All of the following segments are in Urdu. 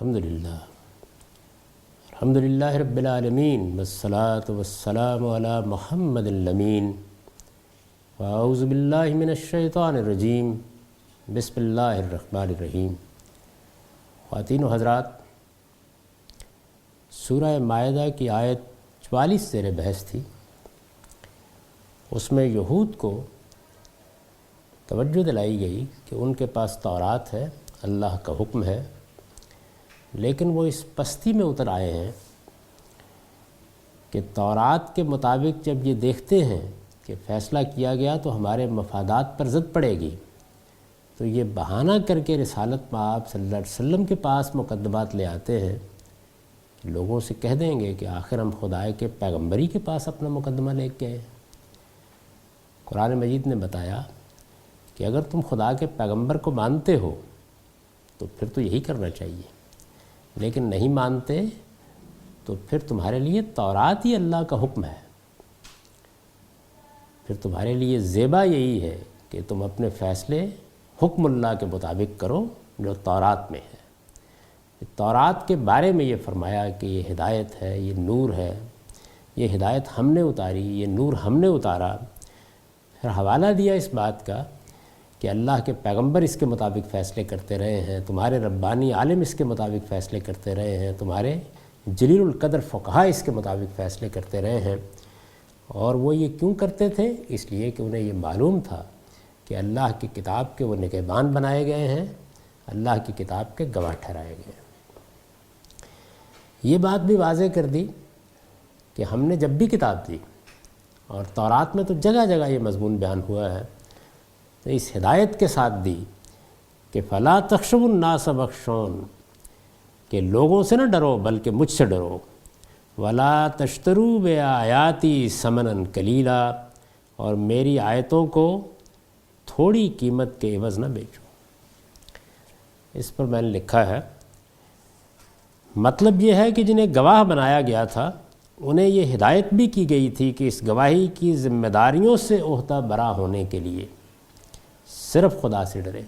الحمدللہ رب العالمین والصلاة والسلام علی محمد الامین واعوذ باللہ من الشیطان الرجیم بسم اللہ الرحمن الرحیم۔ خواتین و حضرات، سورہ مائدہ کی آیت 44 زیر بحث تھی۔ اس میں یہود کو توجہ دلائی گئی کہ ان کے پاس تورات ہے، اللہ کا حکم ہے، لیکن وہ اس پستی میں اتر آئے ہیں کہ تورات کے مطابق جب یہ دیکھتے ہیں کہ فیصلہ کیا گیا تو ہمارے مفادات پر زد پڑے گی، تو یہ بہانہ کر کے رسالت مآب صلی اللہ علیہ وسلم کے پاس مقدمات لے آتے ہیں۔ لوگوں سے کہہ دیں گے کہ آخر ہم خدا کے پیغمبری کے پاس اپنا مقدمہ لے کے آئے۔ قرآن مجید نے بتایا کہ اگر تم خدا کے پیغمبر کو مانتے ہو تو پھر تو یہی کرنا چاہیے، لیکن نہیں مانتے تو پھر تمہارے لیے تورات ہی اللہ کا حکم ہے۔ پھر تمہارے لیے زیبا یہی ہے کہ تم اپنے فیصلے حکم اللہ کے مطابق کرو جو تورات میں ہے۔ تورات کے بارے میں یہ فرمایا کہ یہ ہدایت ہے، یہ نور ہے، یہ ہدایت ہم نے اتاری، یہ نور ہم نے اتارا۔ پھر حوالہ دیا اس بات کا کہ اللہ کے پیغمبر اس کے مطابق فیصلے کرتے رہے ہیں، تمہارے ربانی عالم اس کے مطابق فیصلے کرتے رہے ہیں، تمہارے جلیل القدر فقہاء اس کے مطابق فیصلے کرتے رہے ہیں۔ اور وہ یہ کیوں کرتے تھے؟ اس لیے کہ انہیں یہ معلوم تھا کہ اللہ کی کتاب کے وہ نگہبان بنائے گئے ہیں، اللہ کی کتاب کے گواہ ٹھہرائے گئے ہیں۔ یہ بات بھی واضح کر دی کہ ہم نے جب بھی کتاب دی، اور تورات میں تو جگہ جگہ یہ مضمون بیان ہوا ہے، تو اس ہدایت کے ساتھ دی کہ فَلَا تَخْشَوُا النَّاسَ وَاخْشَوْنِ، کہ لوگوں سے نہ ڈرو بلکہ مجھ سے ڈرو۔ وَلَا تَشْتَرُوا بِآيَاتِي ثَمَنًا قَلِيلًا، اور میری آیتوں کو تھوڑی قیمت کے عوض نہ بیچو۔ اس پر میں نے لکھا ہے، مطلب یہ ہے کہ جنہیں گواہ بنایا گیا تھا انہیں یہ ہدایت بھی کی گئی تھی کہ اس گواہی کی ذمہ داریوں سے عہدہ برا ہونے کے لیے صرف خدا سے ڈرے۔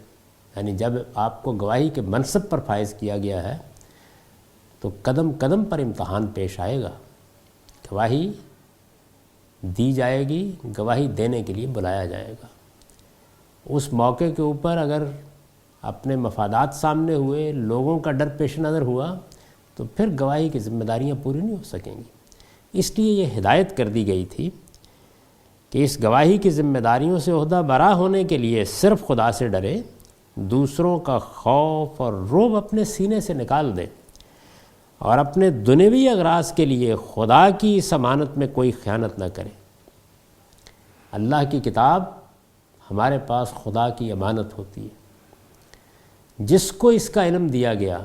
یعنی جب آپ کو گواہی کے منصب پر فائز کیا گیا ہے تو قدم قدم پر امتحان پیش آئے گا، گواہی دی جائے گی، گواہی دینے کے لیے بلایا جائے گا۔ اس موقع کے اوپر اگر اپنے مفادات سامنے ہوئے، لوگوں کا ڈر پیش نظر ہوا، تو پھر گواہی کی ذمہ داریاں پوری نہیں ہو سکیں گی۔ اس لیے یہ ہدایت کر دی گئی تھی کہ اس گواہی کی ذمہ داریوں سے عہدہ برا ہونے کے لیے صرف خدا سے ڈرے، دوسروں کا خوف اور رعب اپنے سینے سے نکال دے، اور اپنے دنیوی اغراض کے لیے خدا کی اس امانت میں کوئی خیانت نہ کرے۔ اللہ کی کتاب ہمارے پاس خدا کی امانت ہوتی ہے۔ جس کو اس کا علم دیا گیا،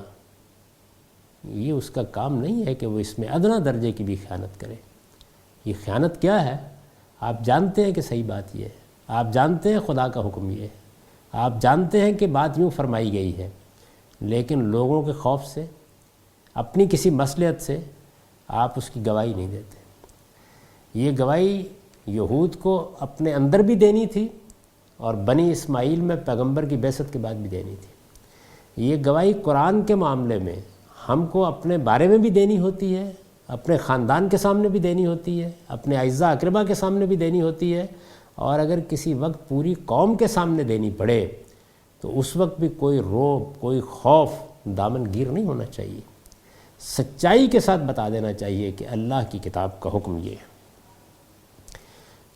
یہ اس کا کام نہیں ہے کہ وہ اس میں ادنیٰ درجے کی بھی خیانت کرے۔ یہ خیانت کیا ہے؟ آپ جانتے ہیں کہ صحیح بات یہ ہے، آپ جانتے ہیں خدا کا حکم یہ ہے، آپ جانتے ہیں کہ بات یوں فرمائی گئی ہے، لیکن لوگوں کے خوف سے، اپنی کسی مصلحت سے آپ اس کی گواہی نہیں دیتے۔ یہ گواہی یہود کو اپنے اندر بھی دینی تھی اور بنی اسماعیل میں پیغمبر کی بعثت کے بعد بھی دینی تھی۔ یہ گواہی قرآن کے معاملے میں ہم کو اپنے بارے میں بھی دینی ہوتی ہے، اپنے خاندان کے سامنے بھی دینی ہوتی ہے، اپنے اعزاء اقربا کے سامنے بھی دینی ہوتی ہے، اور اگر کسی وقت پوری قوم کے سامنے دینی پڑے تو اس وقت بھی کوئی رعب، کوئی خوف دامن گیر نہیں ہونا چاہیے۔ سچائی کے ساتھ بتا دینا چاہیے کہ اللہ کی کتاب کا حکم یہ ہے۔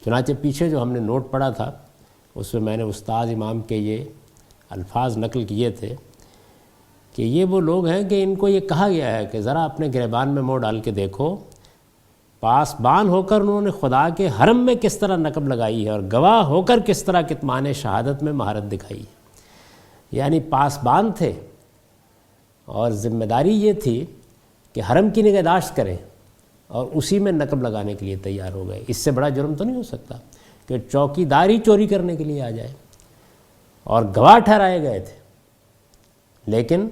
چنانچہ پیچھے جو ہم نے نوٹ پڑھا تھا اس میں نے استاد امام کے یہ الفاظ نقل کیے تھے کہ یہ وہ لوگ ہیں کہ ان کو یہ کہا گیا ہے کہ ذرا اپنے گریبان میں منہ ڈال کے دیکھو، پاسبان ہو کر انہوں نے خدا کے حرم میں کس طرح نقب لگائی ہے، اور گواہ ہو کر کس طرح کتمان شہادت میں مہارت دکھائی ہے۔ یعنی پاسبان تھے اور ذمہ داری یہ تھی کہ حرم کی نگہداشت کریں، اور اسی میں نقب لگانے کے لیے تیار ہو گئے۔ اس سے بڑا جرم تو نہیں ہو سکتا کہ چوکیداری چوری کرنے کے لیے آ جائے، اور گواہ ٹھہرائے گئے تھے، لیکن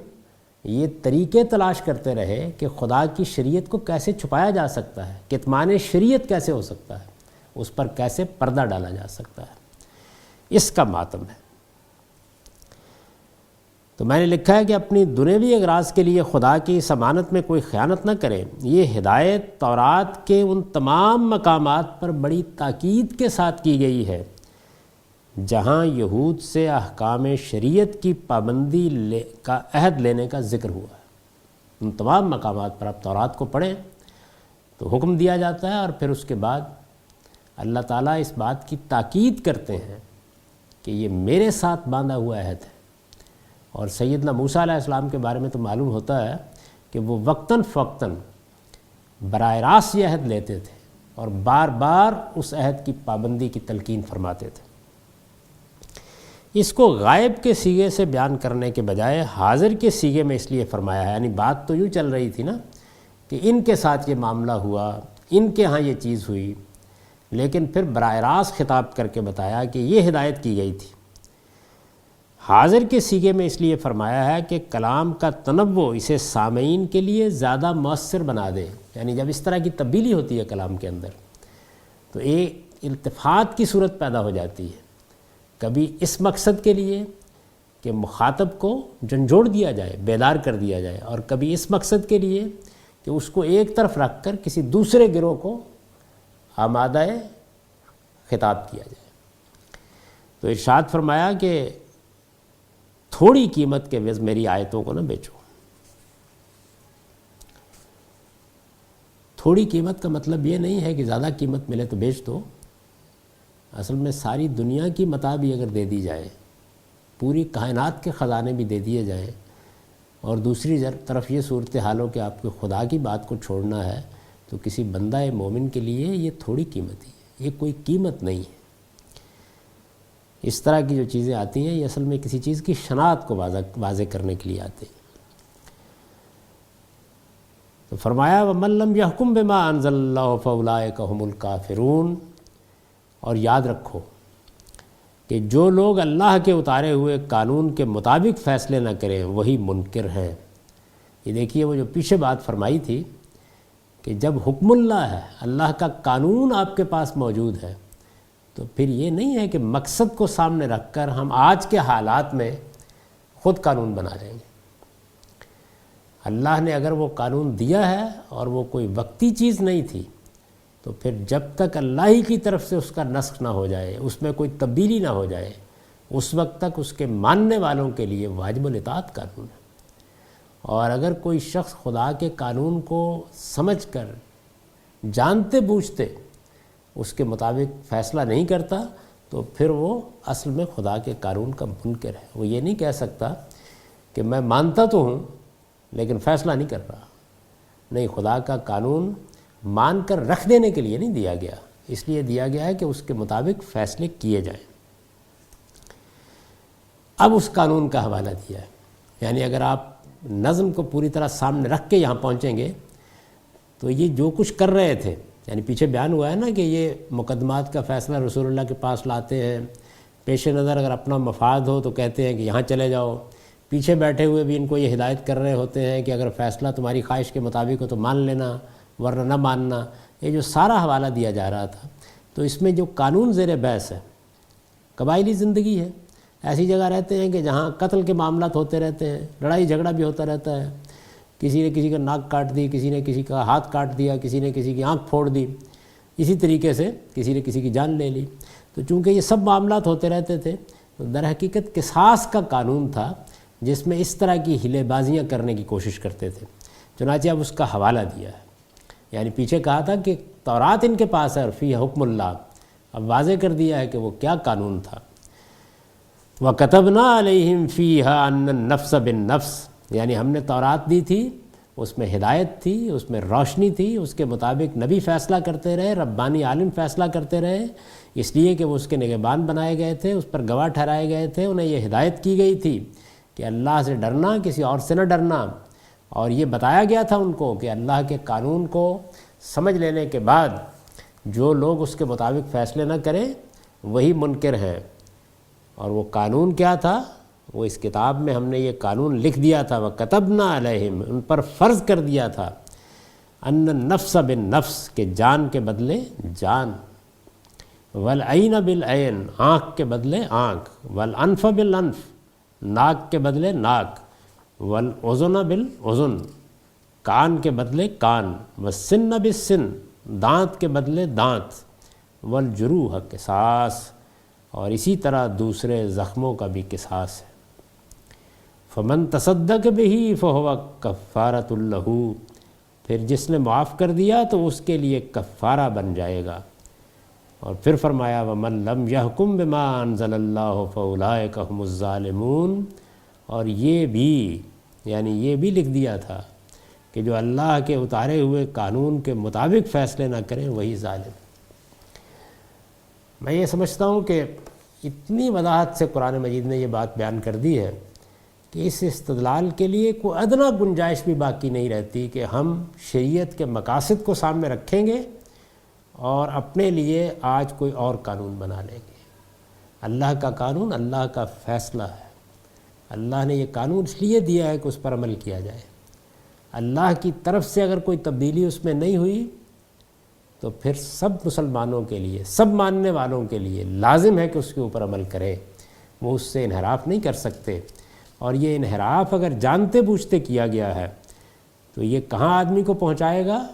یہ طریقے تلاش کرتے رہے کہ خدا کی شریعت کو کیسے چھپایا جا سکتا ہے، کتمان شریعت کیسے ہو سکتا ہے، اس پر کیسے پردہ ڈالا جا سکتا ہے۔ اس کا ماتم ہے۔ تو میں نے لکھا ہے کہ اپنی دنیوی اغراض کے لیے خدا کی اس امانت میں کوئی خیانت نہ کریں۔ یہ ہدایت تورات کے ان تمام مقامات پر بڑی تاکید کے ساتھ کی گئی ہے جہاں یہود سے احکام شریعت کی پابندی کا عہد لینے کا ذکر ہوا ہے۔ ان تمام مقامات پر آپ تورات کو پڑھیں تو حکم دیا جاتا ہے، اور پھر اس کے بعد اللہ تعالیٰ اس بات کی تاکید کرتے ہیں کہ یہ میرے ساتھ باندھا ہوا عہد ہے۔ اور سیدنا موسیٰ علیہ السلام کے بارے میں تو معلوم ہوتا ہے کہ وہ وقتاً فوقتاً براہ راست یہ عہد لیتے تھے اور بار بار اس عہد کی پابندی کی تلقین فرماتے تھے۔ اس کو غائب کے سیغے سے بیان کرنے کے بجائے حاضر کے سیغے میں اس لیے فرمایا ہے، یعنی بات تو یوں چل رہی تھی نا کہ ان کے ساتھ یہ معاملہ ہوا، ان کے ہاں یہ چیز ہوئی، لیکن پھر براہ راست خطاب کر کے بتایا کہ یہ ہدایت کی گئی تھی۔ حاضر کے سیغے میں اس لیے فرمایا ہے کہ کلام کا تنوع اسے سامعین کے لیے زیادہ مؤثر بنا دے، یعنی جب اس طرح کی تبدیلی ہوتی ہے کلام کے اندر تو ایک التفات کی صورت پیدا ہو جاتی ہے، کبھی اس مقصد کے لیے کہ مخاطب کو جھنجھوڑ دیا جائے، بیدار کر دیا جائے، اور کبھی اس مقصد کے لیے کہ اس کو ایک طرف رکھ کر کسی دوسرے گروہ کو آمادہ خطاب کیا جائے۔ تو ارشاد فرمایا کہ تھوڑی قیمت کے عوض میری آیتوں کو نہ بیچو۔ تھوڑی قیمت کا مطلب یہ نہیں ہے کہ زیادہ قیمت ملے تو بیچ دو، اصل میں ساری دنیا کی متاع بھی اگر دے دی جائے، پوری کائنات کے خزانے بھی دے دیے جائیں، اور دوسری طرف یہ صورتحال ہو کہ آپ کو خدا کی بات کو چھوڑنا ہے، تو کسی بندہ مومن کے لیے یہ تھوڑی قیمت ہی ہے، یہ کوئی قیمت نہیں ہے۔ اس طرح کی جو چیزیں آتی ہیں یہ اصل میں کسی چیز کی شناخت کو واضح کرنے کے لیے آتے ہیں۔ تو فرمایا وَمَن لَّمْ يَحْكُم بِمَا أَنزَلَ اللَّهُ فَأُولَٰئِكَ هُمُ الْكَافِرُونَ۔ اور یاد رکھو کہ جو لوگ اللہ کے اتارے ہوئے قانون کے مطابق فیصلے نہ کریں وہی منکر ہیں۔ یہ دیکھیے وہ جو پیچھے بات فرمائی تھی کہ جب حکم اللہ ہے، اللہ کا قانون آپ کے پاس موجود ہے، تو پھر یہ نہیں ہے کہ مقصد کو سامنے رکھ کر ہم آج کے حالات میں خود قانون بنا لیں گے۔ اللہ نے اگر وہ قانون دیا ہے اور وہ کوئی وقتی چیز نہیں تھی، تو پھر جب تک اللہ ہی کی طرف سے اس کا نسخ نہ ہو جائے، اس میں کوئی تبدیلی نہ ہو جائے، اس وقت تک اس کے ماننے والوں کے لیے واجب الاطاعت قانون ہے۔ اور اگر کوئی شخص خدا کے قانون کو سمجھ کر جانتے بوجھتے اس کے مطابق فیصلہ نہیں کرتا، تو پھر وہ اصل میں خدا کے قانون کا منکر ہے۔ وہ یہ نہیں کہہ سکتا کہ میں مانتا تو ہوں لیکن فیصلہ نہیں کر رہا۔ نہیں، خدا کا قانون مان کر رکھ دینے کے لیے نہیں دیا گیا، اس لیے دیا گیا ہے کہ اس کے مطابق فیصلے کیے جائیں۔ اب اس قانون کا حوالہ دیا ہے، یعنی اگر آپ نظم کو پوری طرح سامنے رکھ کے یہاں پہنچیں گے تو یہ جو کچھ کر رہے تھے، یعنی پیچھے بیان ہوا ہے نا کہ یہ مقدمات کا فیصلہ رسول اللہ کے پاس لاتے ہیں، پیش نظر اگر اپنا مفاد ہو تو کہتے ہیں کہ یہاں چلے جاؤ، پیچھے بیٹھے ہوئے بھی ان کو یہ ہدایت کر رہے ہوتے ہیں کہ اگر فیصلہ تمہاری خواہش کے مطابق ہو تو مان لینا ورنہ نہ ماننا۔ یہ جو سارا حوالہ دیا جا رہا تھا، تو اس میں جو قانون زیر بحث ہے قبائلی زندگی ہے۔ ایسی جگہ رہتے ہیں کہ جہاں قتل کے معاملات ہوتے رہتے ہیں، لڑائی جھگڑا بھی ہوتا رہتا ہے، کسی نے کسی کا ناک کاٹ دی، کسی نے کسی کا ہاتھ کاٹ دیا، کسی نے کسی کی آنکھ پھوڑ دی، اسی طریقے سے کسی نے کسی کی جان لے لی۔ تو چونکہ یہ سب معاملات ہوتے رہتے تھے، تو در حقیقت قصاص کا قانون تھا جس میں اس طرح کی ہیلے بازیاں کرنے کی کوشش کرتے تھے۔ چنانچہ اب اس کا حوالہ دیا ہے، یعنی پیچھے کہا تھا کہ تورات ان کے پاس ہے اور فیہ حکم اللہ، اب واضح کر دیا ہے کہ وہ کیا قانون تھا۔ وَكَتَبْنَا عَلَيْهِمْ فِيهَا أَنَّ النَّفْسَ بِالنَّفْسِ، یعنی ہم نے تورات دی تھی، اس میں ہدایت تھی، اس میں روشنی تھی، اس کے مطابق نبی فیصلہ کرتے رہے، ربانی عالم فیصلہ کرتے رہے، اس لیے کہ وہ اس کے نگہبان بنائے گئے تھے، اس پر گواہ ٹھہرائے گئے تھے، انہیں یہ ہدایت کی گئی تھی کہ اللہ سے ڈرنا، کسی اور سے نہ ڈرنا، اور یہ بتایا گیا تھا ان کو کہ اللہ کے قانون کو سمجھ لینے کے بعد جو لوگ اس کے مطابق فیصلے نہ کریں وہی منکر ہیں۔ اور وہ قانون کیا تھا؟ وہ اس کتاب میں ہم نے یہ قانون لکھ دیا تھا، وَكَتَبْنَا عَلَيْهِمْ، ان پر فرض کر دیا تھا، أَنَّ النَّفْسَ بِالنَّفْسِ، کہ جان کے بدلے جان، وَالْعَيْنَ بِالْعَيْنِ، آنکھ کے بدلے آنکھ، وَالْأَنْفَ بِالْأَنْفِ، ناک کے بدلے ناک، والاذن بالاذن، کان کے بدلے کان، والسن بالسن، دانت کے بدلے دانت، والجروح قصاص، اور اسی طرح دوسرے زخموں کا بھی قصاص ہے۔ فمن تصدق بہ فہو کفارۃ لہ، پھر جس نے معاف کر دیا تو اس کے لیے کفارہ بن جائے گا۔ اور پھر فرمایا ومن لم یحکم بما انزل اللہ فاولئک هم الظالمون، اور یہ بھی لکھ دیا تھا کہ جو اللہ کے اتارے ہوئے قانون کے مطابق فیصلے نہ کریں وہی ظالم۔ میں یہ سمجھتا ہوں کہ اتنی وضاحت سے قرآن مجید نے یہ بات بیان کر دی ہے کہ اس استدلال کے لیے کوئی ادنا گنجائش بھی باقی نہیں رہتی کہ ہم شریعت کے مقاصد کو سامنے رکھیں گے اور اپنے لیے آج کوئی اور قانون بنا لیں گے۔ اللہ کا قانون اللہ کا فیصلہ ہے، اللہ نے یہ قانون اس لیے دیا ہے کہ اس پر عمل کیا جائے۔ اللہ کی طرف سے اگر کوئی تبدیلی اس میں نہیں ہوئی تو پھر سب مسلمانوں کے لیے، سب ماننے والوں کے لیے لازم ہے کہ اس کے اوپر عمل کرے، وہ اس سے انحراف نہیں کر سکتے۔ اور یہ انحراف اگر جانتے بوجھتے کیا گیا ہے تو یہ کہاں آدمی کو پہنچائے گا؟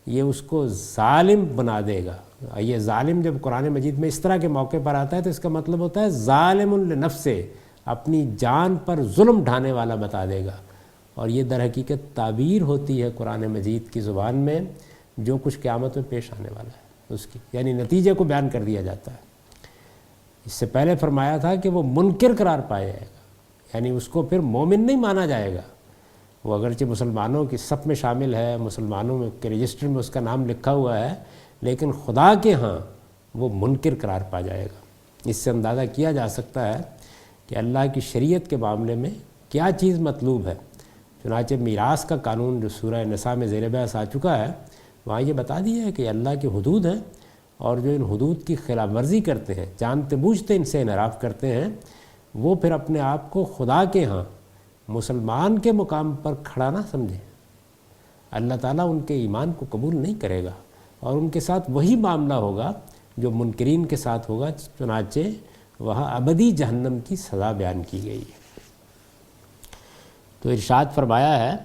یہ اس کو ظالم بنا دے گا۔ یہ ظالم جب قرآن مجید میں اس طرح کے موقع پر آتا ہے تو اس کا مطلب ہوتا ہے ظالم لنفسہ، اپنی جان پر ظلم ڈھانے والا بتا دے گا۔ اور یہ در حقیقت تعبیر ہوتی ہے قرآن مجید کی زبان میں جو کچھ قیامت میں پیش آنے والا ہے اس کی، یعنی نتیجے کو بیان کر دیا جاتا ہے۔ اس سے پہلے فرمایا تھا کہ وہ منکر قرار پایا جائے گا، یعنی اس کو پھر مومن نہیں مانا جائے گا۔ وہ اگرچہ مسلمانوں کی صف میں شامل ہے، مسلمانوں کے رجسٹر میں اس کا نام لکھا ہوا ہے، لیکن خدا کے ہاں وہ منکر قرار پا جائے گا۔ اس سے اندازہ کیا جا سکتا ہے کہ اللہ کی شریعت کے معاملے میں کیا چیز مطلوب ہے۔ چنانچہ میراث کا قانون جو سورہ نساء میں زیر بحث آ چکا ہے، وہاں یہ بتا دیا ہے کہ اللہ کی حدود ہیں، اور جو ان حدود کی خلاف ورزی کرتے ہیں، جانتے بوجھتے ان سے انحراف کرتے ہیں، وہ پھر اپنے آپ کو خدا کے ہاں مسلمان کے مقام پر کھڑا نہ سمجھیں۔ اللہ تعالیٰ ان کے ایمان کو قبول نہیں کرے گا، اور ان کے ساتھ وہی معاملہ ہوگا جو منکرین کے ساتھ ہوگا۔ چنانچہ وہاں ابدی جہنم کی سزا بیان کی گئی ہے۔ تو ارشاد فرمایا ہے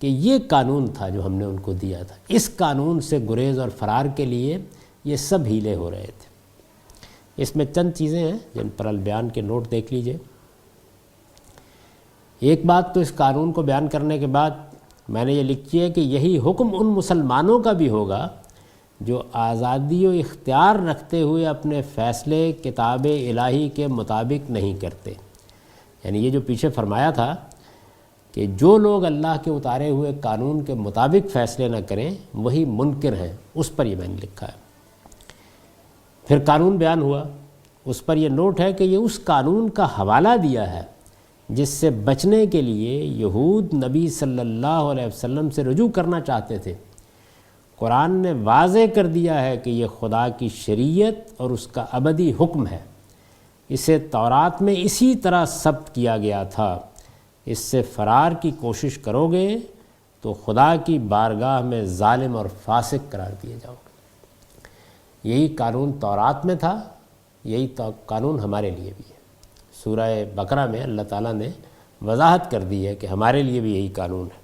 کہ یہ قانون تھا جو ہم نے ان کو دیا تھا، اس قانون سے گریز اور فرار کے لیے یہ سب ہیلے ہو رہے تھے۔ اس میں چند چیزیں ہیں جن پر البیان کے نوٹ دیکھ لیجئے۔ ایک بات تو اس قانون کو بیان کرنے کے بعد میں نے یہ لکھی ہے کہ یہی حکم ان مسلمانوں کا بھی ہوگا جو آزادی و اختیار رکھتے ہوئے اپنے فیصلے کتاب الہی کے مطابق نہیں کرتے۔ یعنی یہ جو پیچھے فرمایا تھا کہ جو لوگ اللہ کے اتارے ہوئے قانون کے مطابق فیصلے نہ کریں وہی منکر ہیں، اس پر یہ میں نے لکھا ہے۔ پھر قانون بیان ہوا، اس پر یہ نوٹ ہے کہ یہ اس قانون کا حوالہ دیا ہے جس سے بچنے کے لیے یہود نبی صلی اللہ علیہ وسلم سے رجوع کرنا چاہتے تھے۔ قرآن نے واضح کر دیا ہے کہ یہ خدا کی شریعت اور اس کا ابدی حکم ہے۔ اسے تورات میں اسی طرح ثبت کیا گیا تھا۔ اس سے فرار کی کوشش کرو گے تو خدا کی بارگاہ میں ظالم اور فاسق قرار دیے جاؤ گے۔ یہی قانون تورات میں تھا، یہی قانون ہمارے لیے بھی ہے۔ سورہ بقرہ میں اللہ تعالیٰ نے وضاحت کر دی ہے کہ ہمارے لیے بھی یہی قانون ہے۔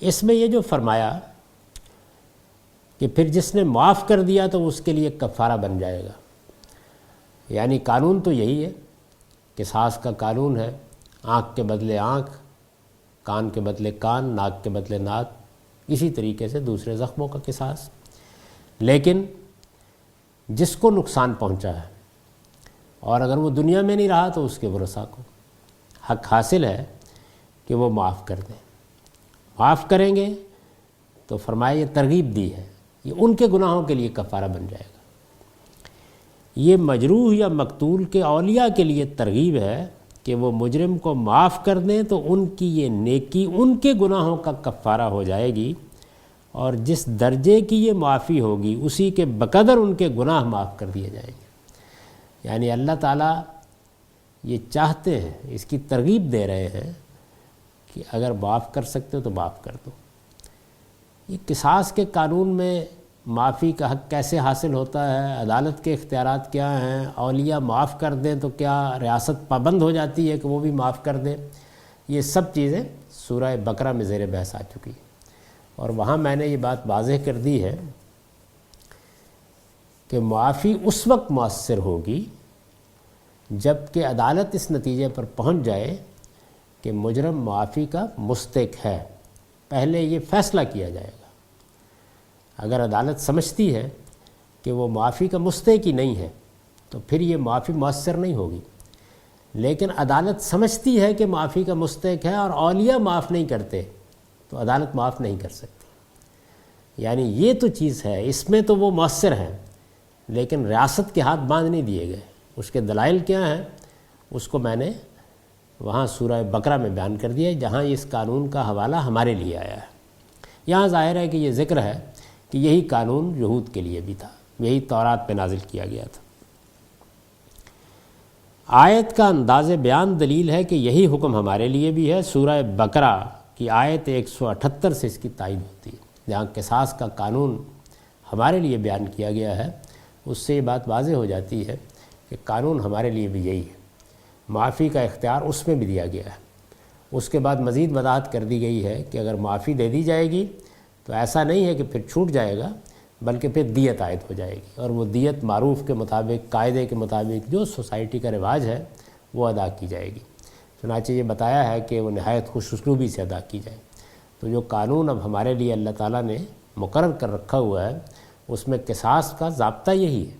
اس میں یہ جو فرمایا کہ پھر جس نے معاف کر دیا تو اس کے لیے کفارہ بن جائے گا، یعنی قانون تو یہی ہے، قصاص کا قانون ہے، آنکھ کے بدلے آنکھ، کان کے بدلے کان، ناک کے بدلے ناک، اسی طریقے سے دوسرے زخموں کا قصاص۔ لیکن جس کو نقصان پہنچا ہے اور اگر وہ دنیا میں نہیں رہا تو اس کے ورثاء کو حق حاصل ہے کہ وہ معاف کر دیں۔ معاف کریں گے تو فرمایا یہ ترغیب دی ہے، یہ ان کے گناہوں کے لیے کفارہ بن جائے گا۔ یہ مجروح یا مقتول کے اولیاء کے لیے ترغیب ہے کہ وہ مجرم کو معاف کر دیں تو ان کی یہ نیکی ان کے گناہوں کا کفارہ ہو جائے گی، اور جس درجے کی یہ معافی ہوگی اسی کے بقدر ان کے گناہ معاف کر دیے جائیں گے۔ یعنی اللہ تعالیٰ یہ چاہتے ہیں، اس کی ترغیب دے رہے ہیں کہ اگر معاف کر سکتے ہو تو معاف کر دو۔ یہ قصاص کے قانون میں معافی کا حق کیسے حاصل ہوتا ہے، عدالت کے اختیارات کیا ہیں، اولیاء معاف کر دیں تو کیا ریاست پابند ہو جاتی ہے کہ وہ بھی معاف کر دیں، یہ سب چیزیں سورہ بقرہ میں زیر بحث آ چکی ہیں۔ اور وہاں میں نے یہ بات واضح کر دی ہے کہ معافی اس وقت مؤثر ہوگی جب کہ عدالت اس نتیجے پر پہنچ جائے کہ مجرم معافی کا مستحق ہے، پہلے یہ فیصلہ کیا جائے گا۔ اگر عدالت سمجھتی ہے کہ وہ معافی کا مستحق ہی نہیں ہے تو پھر یہ معافی مؤثر نہیں ہوگی، لیکن عدالت سمجھتی ہے کہ معافی کا مستحق ہے اور اولیاء معاف نہیں کرتے تو عدالت معاف نہیں کر سکتی۔ یعنی یہ تو چیز ہے، اس میں تو وہ مؤثر ہے، لیکن ریاست کے ہاتھ باندھ نہیں دیے گئے۔ اس کے دلائل کیا ہیں اس کو میں نے وہاں سورہ بقرہ میں بیان کر دیا، جہاں اس قانون کا حوالہ ہمارے لیے آیا ہے۔ یہاں ظاہر ہے کہ یہ ذکر ہے کہ یہی قانون یہود کے لیے بھی تھا، یہی تورات پہ نازل کیا گیا تھا۔ آیت کا انداز بیان دلیل ہے کہ یہی حکم ہمارے لیے بھی ہے۔ سورہ بقرہ کی آیت 178 سے اس کی تائید ہوتی ہے، جہاں قصاص کا قانون ہمارے لیے بیان کیا گیا ہے، اس سے یہ بات واضح ہو جاتی ہے کہ قانون ہمارے لیے بھی یہی ہے۔ معافی کا اختیار اس میں بھی دیا گیا ہے۔ اس کے بعد مزید وضاحت کر دی گئی ہے کہ اگر معافی دے دی جائے گی تو ایسا نہیں ہے کہ پھر چھوٹ جائے گا، بلکہ پھر دیت عائد ہو جائے گی، اور وہ دیت معروف کے مطابق، قاعدے کے مطابق، جو سوسائٹی کا رواج ہے وہ ادا کی جائے گی۔ چنانچہ یہ بتایا ہے کہ وہ نہایت خوش اسلوبی سے ادا کی جائے۔ تو جو قانون اب ہمارے لیے اللہ تعالیٰ نے مقرر کر رکھا ہوا ہے، اس میں قصاص کا ضابطہ یہی ہے،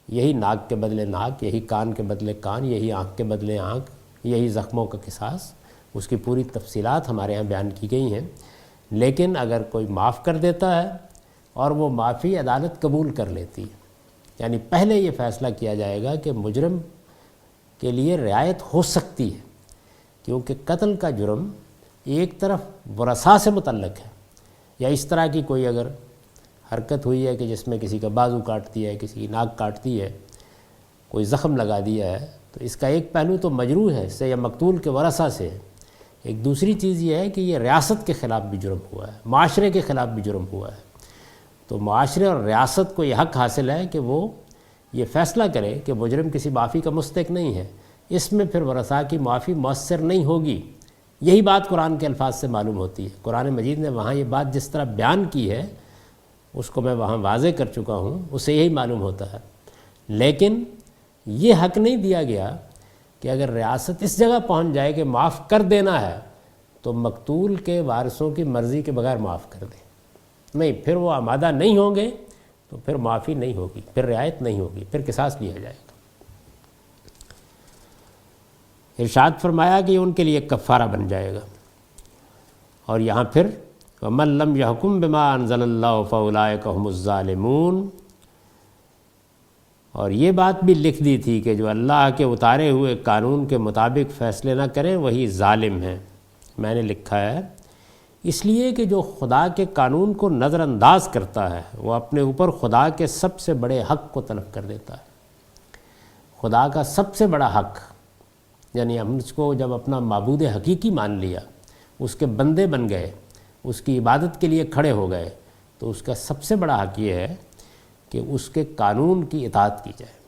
یہی ناک کے بدلے ناک، یہی کان کے بدلے کان، یہی آنکھ کے بدلے آنکھ، یہی زخموں کا قصاص، اس کی پوری تفصیلات ہمارے ہاں بیان کی گئی ہیں۔ لیکن اگر کوئی معاف کر دیتا ہے اور وہ معافی عدالت قبول کر لیتی ہے، یعنی پہلے یہ فیصلہ کیا جائے گا کہ مجرم کے لیے رعایت ہو سکتی ہے، کیونکہ قتل کا جرم ایک طرف ورثاء سے متعلق ہے، یا اس طرح کی کوئی اگر حرکت ہوئی ہے کہ جس میں کسی کا بازو کاٹ دیا ہے، کسی کی ناک کاٹتی ہے، کوئی زخم لگا دیا ہے، تو اس کا ایک پہلو تو مجروح ہے سے یا مقتول کے ورثاء سے ہے۔ ایک دوسری چیز یہ ہے کہ یہ ریاست کے خلاف بھی جرم ہوا ہے، معاشرے کے خلاف بھی جرم ہوا ہے۔ تو معاشرے اور ریاست کو یہ حق حاصل ہے کہ وہ یہ فیصلہ کرے کہ مجرم کسی معافی کا مستحق نہیں ہے، اس میں پھر ورثاء کی معافی مؤثر نہیں ہوگی۔ یہی بات قرآن کے الفاظ سے معلوم ہوتی ہے۔ قرآن مجید نے وہاں یہ بات جس طرح بیان کی ہے اس کو میں وہاں واضح کر چکا ہوں، اسے یہی معلوم ہوتا ہے۔ لیکن یہ حق نہیں دیا گیا کہ اگر ریاست اس جگہ پہنچ جائے کہ معاف کر دینا ہے تو مقتول کے وارثوں کی مرضی کے بغیر معاف کر دیں، نہیں، پھر وہ آمادہ نہیں ہوں گے تو پھر معافی نہیں ہوگی، پھر رعایت نہیں ہوگی، پھر قصاص لیا جائے گا۔ ارشاد فرمایا کہ یہ ان کے لیے کفارہ بن جائے گا۔ اور یہاں پھر وَمَن لَّمْ يَحْكُم بِمَا أَنزَلَ اللَّهُ فَأُولَٰئِكَ هُمُ الظَّالِمُونَ، اور یہ بات بھی لکھ دی تھی کہ جو اللہ کے اتارے ہوئے قانون کے مطابق فیصلے نہ کریں وہی ظالم ہیں۔ میں نے لکھا ہے اس لیے کہ جو خدا کے قانون کو نظر انداز کرتا ہے وہ اپنے اوپر خدا کے سب سے بڑے حق کو طلب کر دیتا ہے۔ خدا کا سب سے بڑا حق، یعنی ہم اس کو جب اپنا معبود حقیقی مان لیا، اس کے بندے بن گئے، اس کی عبادت کے لیے کھڑے ہو گئے، تو اس کا سب سے بڑا حق یہ ہے کہ اس کے قانون کی اطاعت کی جائے۔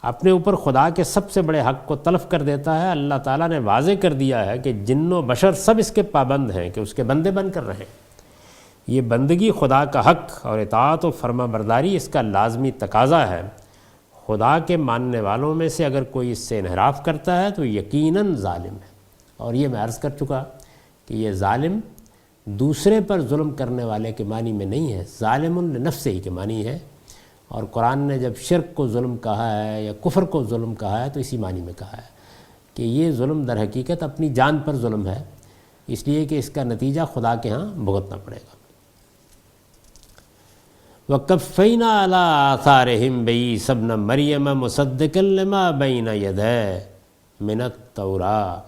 اپنے اوپر خدا کے سب سے بڑے حق کو تلف کر دیتا ہے۔ اللہ تعالیٰ نے واضح کر دیا ہے کہ جن و بشر سب اس کے پابند ہیں کہ اس کے بندے بن کر رہیں۔ یہ بندگی خدا کا حق اور اطاعت و فرما برداری اس کا لازمی تقاضا ہے۔ خدا کے ماننے والوں میں سے اگر کوئی اس سے انحراف کرتا ہے تو یقیناً ظالم ہے۔ اور یہ میں عرض کر چکا کہ یہ ظالم دوسرے پر ظلم کرنے والے کے معنی میں نہیں ہے، ظالم لنفسہ ہی کے معنی ہے۔ اور قرآن نے جب شرک کو ظلم کہا ہے یا کفر کو ظلم کہا ہے تو اسی معنی میں کہا ہے کہ یہ ظلم در حقیقت اپنی جان پر ظلم ہے، اس لیے کہ اس کا نتیجہ خدا کے ہاں بھگتنا پڑے گا۔ وَقَفَّيْنَا عَلَىٰ آثَارِهِمْ بِعِيسَىٰ ابْنَ مَرْيَمَ مُصَدِّقًا لِمَا بَيْنَ يَدَيْهِ مِنَ التَّوْرَاةِ۔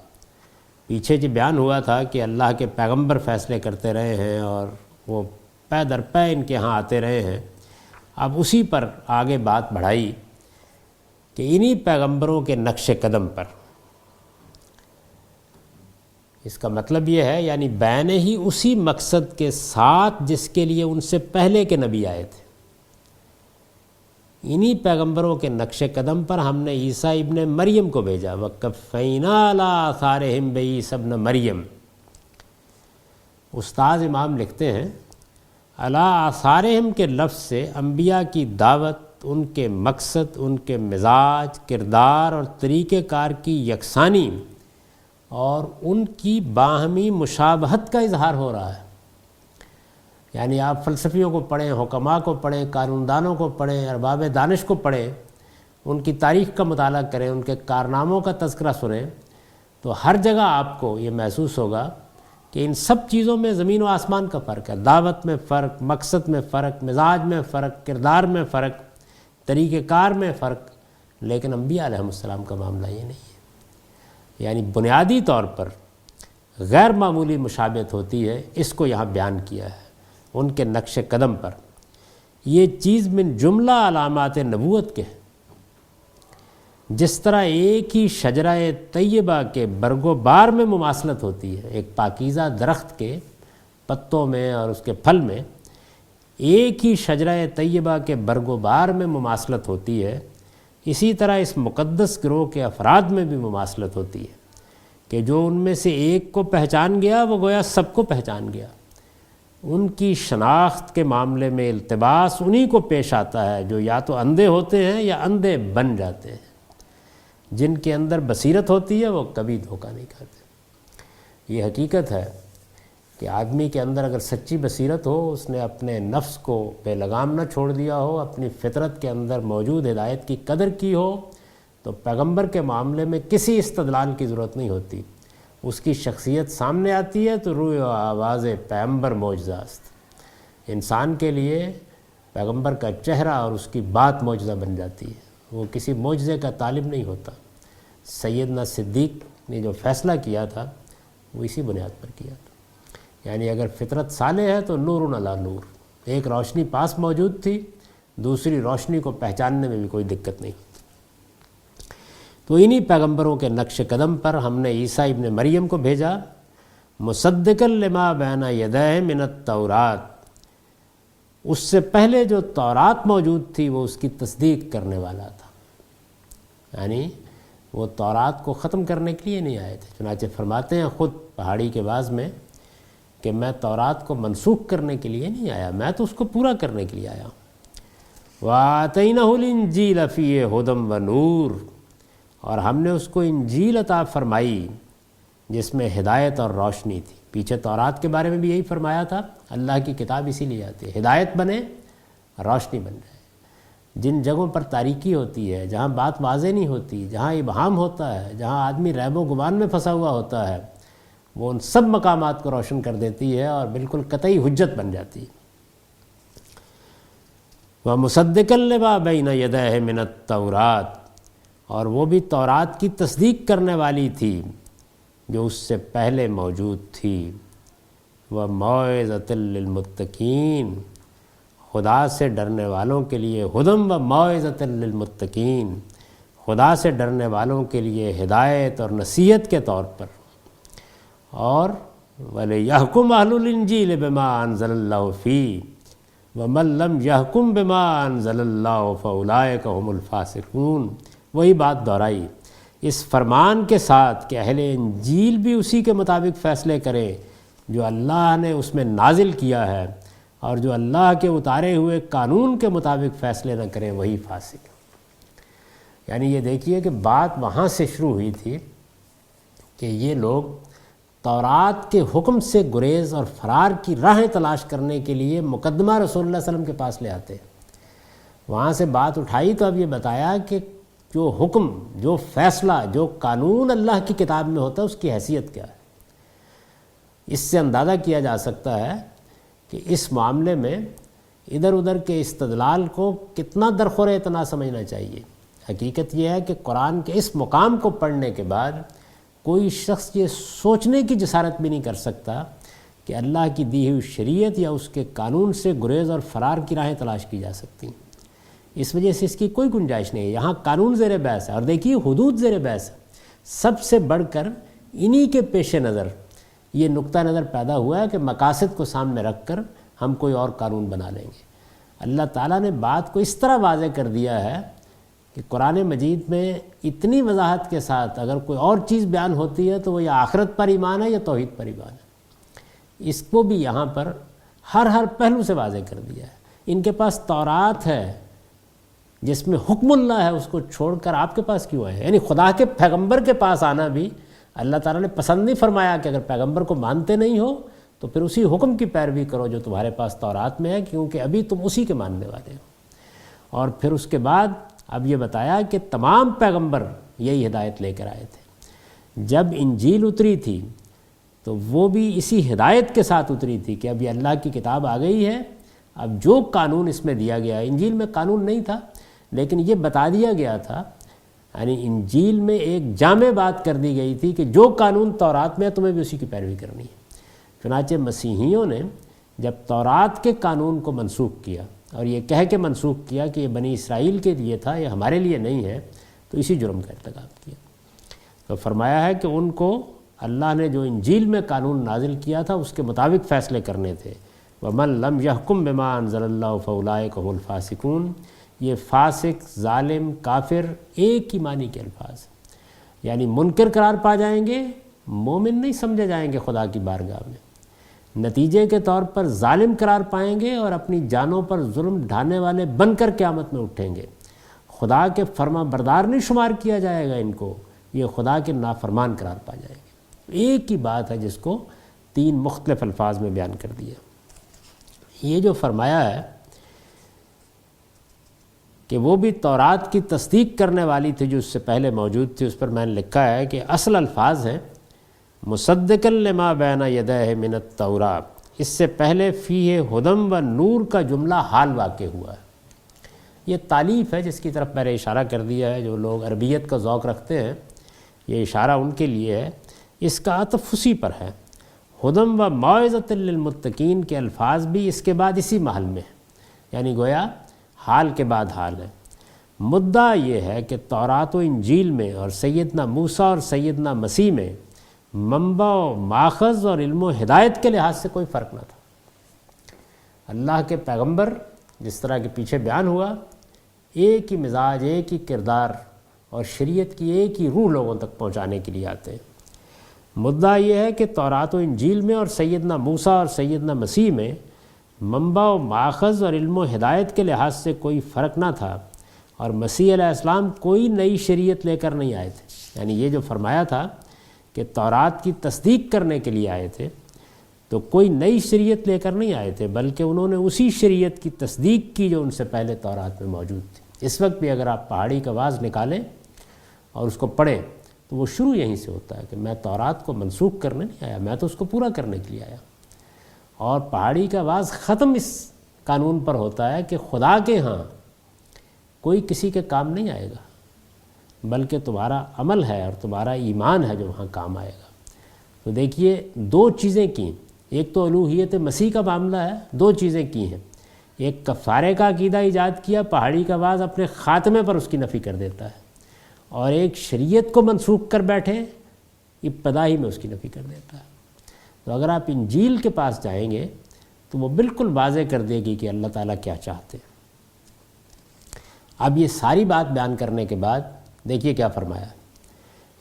پیچھے جو بیان ہوا تھا کہ اللہ کے پیغمبر فیصلے کرتے رہے ہیں اور وہ پے در پے ان کے ہاں آتے رہے ہیں، اب اسی پر آگے بات بڑھائی کہ انہی پیغمبروں کے نقش قدم پر اس کا مطلب یہ ہے یعنی بین ہی اسی مقصد کے ساتھ جس کے لیے ان سے پہلے کے نبی آئے تھے، انہی پیغمبروں کے نقش قدم پر ہم نے عیسیٰ ابن مریم کو بھیجا۔ وَقَفَّيْنَا عَلَىٰ آثَارِهِمْ بِعِیسَىٰ ابْنِ مریم۔ استاذ امام لکھتے ہیں عَلَىٰ آثَارِهِمْ کے لفظ سے انبیاء کی دعوت، ان کے مقصد، ان کے مزاج، کردار اور طریقہ کار کی یکسانی اور ان کی باہمی مشابہت کا اظہار ہو رہا ہے۔ یعنی آپ فلسفیوں کو پڑھیں، حکماء کو پڑھیں، قانون دانوں کو پڑھیں، ارباب دانش کو پڑھیں، ان کی تاریخ کا مطالعہ کریں، ان کے کارناموں کا تذکرہ سنیں، تو ہر جگہ آپ کو یہ محسوس ہوگا کہ ان سب چیزوں میں زمین و آسمان کا فرق ہے۔ دعوت میں فرق، مقصد میں فرق، مزاج میں فرق، کردار میں فرق، طریقہ کار میں فرق، لیکن انبیاء علیہ السلام کا معاملہ یہ نہیں ہے۔ یعنی بنیادی طور پر غیر معمولی مشابہت ہوتی ہے، اس کو یہاں بیان کیا ہے ان کے نقش قدم پر۔ یہ چیز من جملہ علامات نبوت کے ہے۔ جس طرح ایک ہی شجرہ طیبہ کے برگ و بار میں مماثلت ہوتی ہے، ایک پاکیزہ درخت کے پتوں میں اور اس کے پھل میں ایک ہی شجرہ طیبہ کے برگ و بار میں مماثلت ہوتی ہے، اسی طرح اس مقدس گروہ کے افراد میں بھی مماثلت ہوتی ہے کہ جو ان میں سے ایک کو پہچان گیا وہ گویا سب کو پہچان گیا۔ ان کی شناخت کے معاملے میں التباس انہی کو پیش آتا ہے جو یا تو اندھے ہوتے ہیں یا اندھے بن جاتے ہیں۔ جن کے اندر بصیرت ہوتی ہے وہ کبھی دھوکہ نہیں کھاتے۔ یہ حقیقت ہے کہ آدمی کے اندر اگر سچی بصیرت ہو، اس نے اپنے نفس کو بے لگام نہ چھوڑ دیا ہو، اپنی فطرت کے اندر موجود ہدایت کی قدر کی ہو، تو پیغمبر کے معاملے میں کسی استدلال کی ضرورت نہیں ہوتی۔ اس کی شخصیت سامنے آتی ہے تو روح و آواز پیغمبر معجزہ است۔ انسان کے لیے پیغمبر کا چہرہ اور اس کی بات معجزہ بن جاتی ہے، وہ کسی معجزے کا طالب نہیں ہوتا۔ سیدنا صدیق نے جو فیصلہ کیا تھا وہ اسی بنیاد پر کیا تھا۔ یعنی اگر فطرت صالح ہے تو نور علی نور، ایک روشنی پاس موجود تھی، دوسری روشنی کو پہچاننے میں بھی کوئی دقت نہیں ہوتی۔ تو انہی پیغمبروں کے نقش قدم پر ہم نے عیسیٰ ابن مریم کو بھیجا، مصدقا لما بین یدیہ من التورات، اس سے پہلے جو تورات موجود تھی وہ اس کی تصدیق کرنے والا تھا۔ یعنی وہ تورات کو ختم کرنے کے لیے نہیں آئے تھے، چنانچہ فرماتے ہیں خود پہاڑی کے بعض میں کہ میں تورات کو منسوخ کرنے کے لیے نہیں آیا، میں تو اس کو پورا کرنے کے لیے آیا ہوں۔ وَآتَيْنَهُ الْإِنْجِيلَ فِيهِ هُدًى وَنُورٌ، اور ہم نے اس کو انجیل عطا فرمائی جس میں ہدایت اور روشنی تھی۔ پیچھے تورات کے بارے میں بھی یہی فرمایا تھا، اللہ کی کتاب اسی لیے آتی ہے ہدایت بنے، روشنی بن جائے۔ جن جگہوں پر تاریکی ہوتی ہے، جہاں بات واضح نہیں ہوتی، جہاں ابہام ہوتا ہے، جہاں آدمی ریب و گمان میں پھنسا ہوا ہوتا ہے، وہ ان سب مقامات کو روشن کر دیتی ہے اور بالکل قطعی حجت بن جاتی ہے۔ وَمُصَدِّقًا لِمَا بَيْنَ يَدَيْهِ مِنَ التَّوْرَاتِ، اور وہ بھی تورات کی تصدیق کرنے والی تھی جو اس سے پہلے موجود تھی۔ وَمَوْعِظَةً لِّلْمُتَّقِينَ، خدا سے ڈرنے والوں کے لیے ہدم وَمَوْعِظَةً لِّلْمُتَّقِينَ، خدا سے ڈرنے والوں کے لیے ہدایت اور نصیحت کے طور پر۔ اور وَلِيَحْكُمْ أَهْلُ الْإِنْجِيلِ بِمَا أَنزَلَ اللَّهُ فِيهِ وَمَن لَّمْ يَحْكُمْ بِمَا أَنزَلَ اللَّهُ فَأُولَٰئِكَ هُمُ الْفَاسِقُونَ۔ وہی بات دہرائی اس فرمان کے ساتھ کہ اہل انجیل بھی اسی کے مطابق فیصلے کریں جو اللہ نے اس میں نازل کیا ہے، اور جو اللہ کے اتارے ہوئے قانون کے مطابق فیصلے نہ کریں وہی فاسق۔ یعنی یہ دیکھیے کہ بات وہاں سے شروع ہوئی تھی کہ یہ لوگ تورات کے حکم سے گریز اور فرار کی راہیں تلاش کرنے کے لیے مقدمہ رسول اللہ صلی اللہ علیہ وسلم کے پاس لے آتے۔ وہاں سے بات اٹھائی تو اب یہ بتایا کہ جو حکم، جو فیصلہ، جو قانون اللہ کی کتاب میں ہوتا ہے اس کی حیثیت کیا ہے۔ اس سے اندازہ کیا جا سکتا ہے کہ اس معاملے میں ادھر ادھر کے استدلال کو کتنا درخور اعتنا سمجھنا چاہیے۔ حقیقت یہ ہے کہ قرآن کے اس مقام کو پڑھنے کے بعد کوئی شخص یہ سوچنے کی جسارت بھی نہیں کر سکتا کہ اللہ کی دی ہوئی شریعت یا اس کے قانون سے گریز اور فرار کی راہیں تلاش کی جا سکتی ہیں۔ اس وجہ سے اس کی کوئی گنجائش نہیں ہے۔ یہاں قانون زیر بحث ہے، اور دیکھیے حدود زیر بحث ہے۔ سب سے بڑھ کر انہی کے پیش نظر یہ نقطہ نظر پیدا ہوا ہے کہ مقاصد کو سامنے رکھ کر ہم کوئی اور قانون بنا لیں گے۔ اللہ تعالیٰ نے بات کو اس طرح واضح کر دیا ہے کہ قرآن مجید میں اتنی وضاحت کے ساتھ اگر کوئی اور چیز بیان ہوتی ہے تو وہ یا آخرت پر ایمان ہے یا توحید پر ایمان ہے۔ اس کو بھی یہاں پر ہر پہلو سے واضح کر دیا ہے۔ ان کے پاس تورات ہے جس میں حکم اللہ ہے، اس کو چھوڑ کر آپ کے پاس کیوں آئے؟ یعنی خدا کے پیغمبر کے پاس آنا بھی اللہ تعالیٰ نے پسند نہیں فرمایا کہ اگر پیغمبر کو مانتے نہیں ہو تو پھر اسی حکم کی پیروی کرو جو تمہارے پاس تورات میں ہے، کیونکہ ابھی تم اسی کے ماننے والے ہو۔ اور پھر اس کے بعد اب یہ بتایا کہ تمام پیغمبر یہی ہدایت لے کر آئے تھے۔ جب انجیل اتری تھی تو وہ بھی اسی ہدایت کے ساتھ اتری تھی کہ اب یہ اللہ کی کتاب آ گئی ہے، اب جو قانون اس میں دیا گیا ہے، انجیل میں قانون نہیں تھا لیکن یہ بتا دیا گیا تھا، یعنی انجیل میں ایک جامع بات کر دی گئی تھی کہ جو قانون تورات میں ہے تمہیں بھی اسی کی پیروی کرنی ہے۔ چنانچہ مسیحیوں نے جب تورات کے قانون کو منسوخ کیا اور یہ کہہ کے منسوخ کیا کہ یہ بنی اسرائیل کے لیے تھا، یہ ہمارے لیے نہیں ہے، تو اسی جرم کا ارتکاب کیا۔ تو فرمایا ہے کہ ان کو اللہ نے جو انجیل میں قانون نازل کیا تھا اس کے مطابق فیصلے کرنے تھے۔ وَمَن لَمْ يَحْكُم بِمَا أَنزَلَ اللَّهُ فَأُولَٰئِكَ هُمُ الْفَاسِقُونَ۔ یہ فاسق، ظالم، کافر ایک ہی معنی کے الفاظ، یعنی منکر قرار پا جائیں گے، مومن نہیں سمجھے جائیں گے خدا کی بارگاہ میں، نتیجے کے طور پر ظالم قرار پائیں گے اور اپنی جانوں پر ظلم ڈھانے والے بن کر قیامت میں اٹھیں گے۔ خدا کے فرما بردار نہیں شمار کیا جائے گا ان کو، یہ خدا کے نافرمان قرار پا جائیں گے۔ ایک ہی بات ہے جس کو 3 مختلف الفاظ میں بیان کر دیا۔ یہ جو فرمایا ہے کہ وہ بھی تورات کی تصدیق کرنے والی تھی جو اس سے پہلے موجود تھی، اس پر میں نے لکھا ہے کہ اصل الفاظ ہیں مصدقا لما بین یدیہ من التوراۃ، اس سے پہلے فیہ ہدم و نور کا جملہ حال واقع ہوا ہے۔ یہ تالیف ہے جس کی طرف میں نے اشارہ کر دیا ہے، جو لوگ عربیت کا ذوق رکھتے ہیں یہ اشارہ ان کے لیے ہے، اس کا عطف اسی پر ہے۔ ہدم و موعظۃ للمتقین کے الفاظ بھی اس کے بعد اسی محل میں ہیں، یعنی گویا حال کے بعد حال ہے۔ مدعا یہ ہے کہ تورات و انجیل میں اور سیدنا موسیٰ اور سیدنا مسیح میں منبع و ماخذ اور علم و ہدایت کے لحاظ سے کوئی فرق نہ تھا۔ اللہ کے پیغمبر جس طرح کے پیچھے بیان ہوا، ایک ہی مزاج، ایک ہی کردار اور شریعت کی ایک ہی روح لوگوں تک پہنچانے کے لیے آتے ہیں۔ مدعا یہ ہے کہ تورات و انجیل میں اور سیدنا موسیٰ اور سیدنا مسیح میں منبع و ماخذ اور علم و ہدایت کے لحاظ سے کوئی فرق نہ تھا، اور مسیح علیہ السلام کوئی نئی شریعت لے کر نہیں آئے تھے۔ یعنی یہ جو فرمایا تھا کہ تورات کی تصدیق کرنے کے لیے آئے تھے، تو کوئی نئی شریعت لے کر نہیں آئے تھے، بلکہ انہوں نے اسی شریعت کی تصدیق کی جو ان سے پہلے تورات میں موجود تھی۔ اس وقت بھی اگر آپ پہاڑی کا واز نکالیں اور اس کو پڑھیں تو وہ شروع یہیں سے ہوتا ہے کہ میں تورات کو منسوخ کرنے نہیں آیا، میں تو اس کو پورا کرنے کے لیے آیا۔ اور پہاڑی کا واز ختم اس قانون پر ہوتا ہے کہ خدا کے ہاں کوئی کسی کے کام نہیں آئے گا، بلکہ تمہارا عمل ہے اور تمہارا ایمان ہے جو وہاں کام آئے گا۔ تو دیکھیے 2 چیزیں کی، ایک تو الوہیت مسیح کا معاملہ ہے، 2 چیزیں کی ہیں۔ ایک کفارے کا عقیدہ ایجاد کیا، پہاڑی کا واز اپنے خاتمے پر اس کی نفی کر دیتا ہے، اور ایک شریعت کو منسوخ کر بیٹھے ابتدا ہی میں اس کی نفی کر دیتا ہے۔ تو اگر آپ انجیل کے پاس جائیں گے تو وہ بالکل واضح کر دے گی کہ اللہ تعالیٰ کیا چاہتے ہیں۔ اب یہ ساری بات بیان کرنے کے بعد دیکھیے کیا فرمایا،